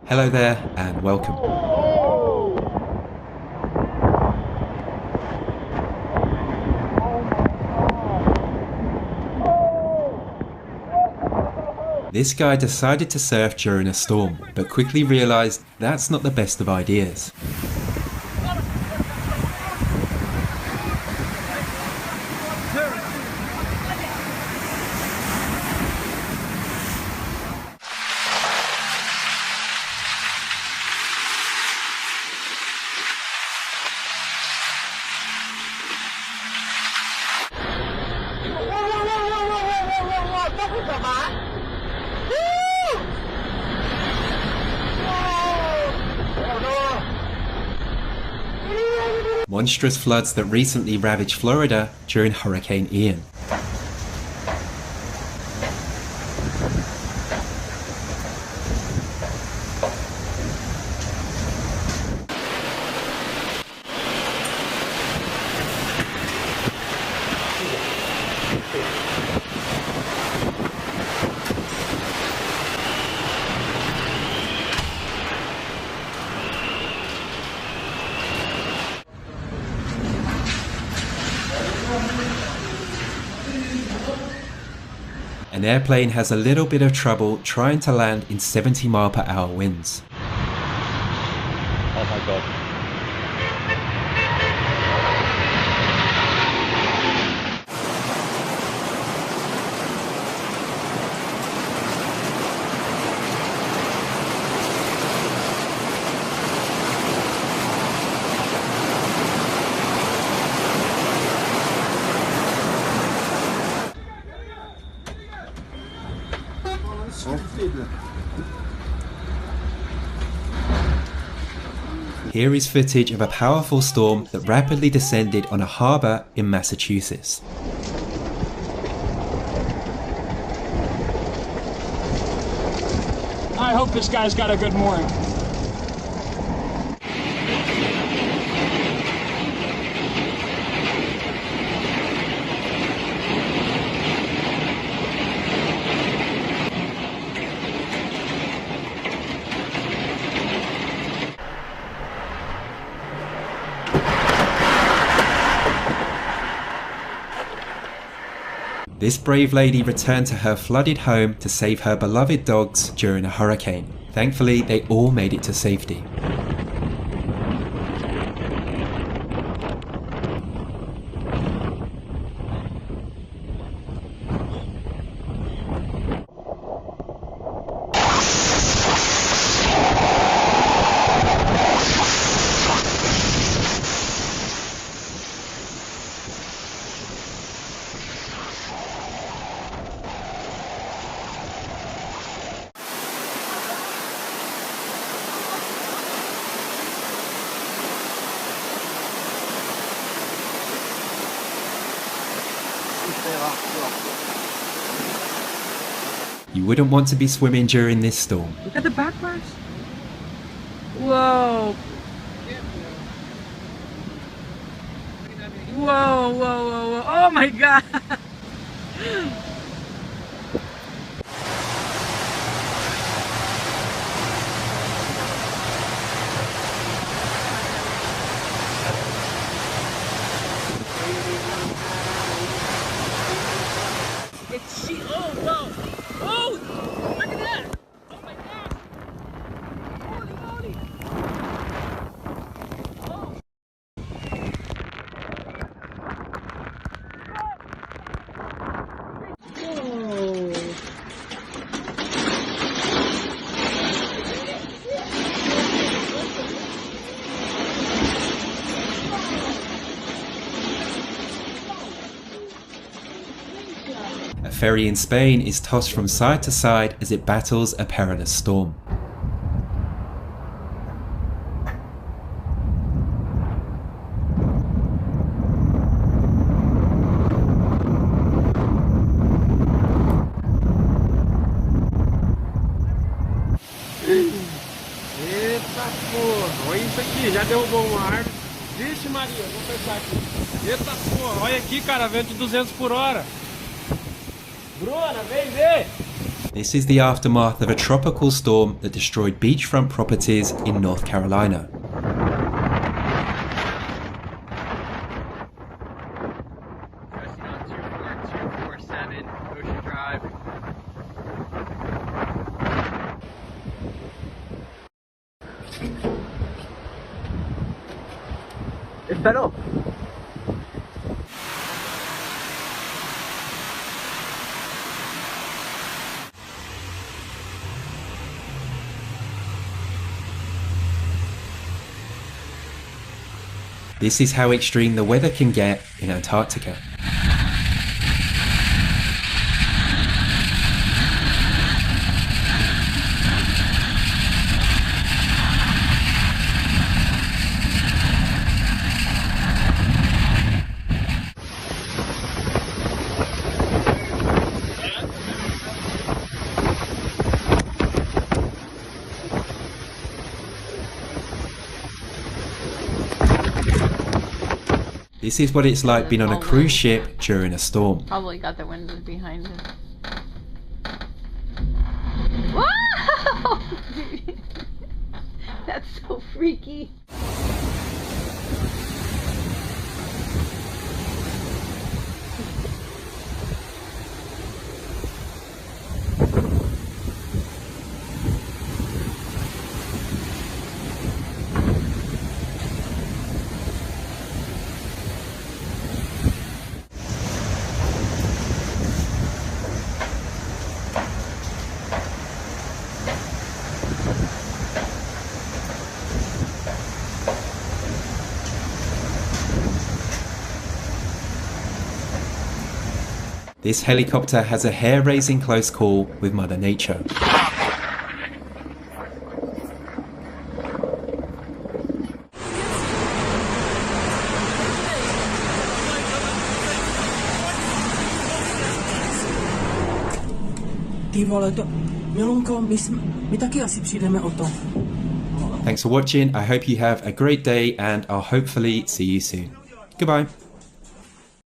Hello there and welcome. This guy decided to surf during a storm, but quickly realised that's not the best of ideas. Monstrous floods that recently ravaged Florida during Hurricane Ian. An airplane has a little bit of trouble trying to land in 70-mile-per-hour winds. Oh my god. Here is footage of a powerful storm that rapidly descended on a harbour in Massachusetts. I hope this guy's got a good mooring. This brave lady returned to her flooded home to save her beloved dogs during a hurricane. Thankfully, they all made it to safety. You wouldn't want to be swimming during this storm. Look at the backwards. Whoa. Whoa, whoa, whoa, whoa. Oh my god. It's she. Oh, whoa. Oh, look at that. Oh my god. Holy moly. Oh. A ferry in Spain is tossed from side to side as it battles a perilous storm. Eita porra, olha isso aqui, já derrubou uma árvore. Vixe Maria, vou fechar aqui. Eita porra, olha aqui cara, vento de 200 por hora. Bruna, vem ver! This is the aftermath of a tropical storm that destroyed beachfront properties in North Carolina. Pressing on 24247 Ocean Drive. Espero. This is how extreme the weather can get in Antarctica. This is what it's like being on a cruise ship during a storm. Probably got the windows behind it. Wow! That's so freaky. This helicopter has a hair-raising close call with Mother Nature. Thanks for watching, I hope you have a great day and I'll hopefully see you soon. Goodbye.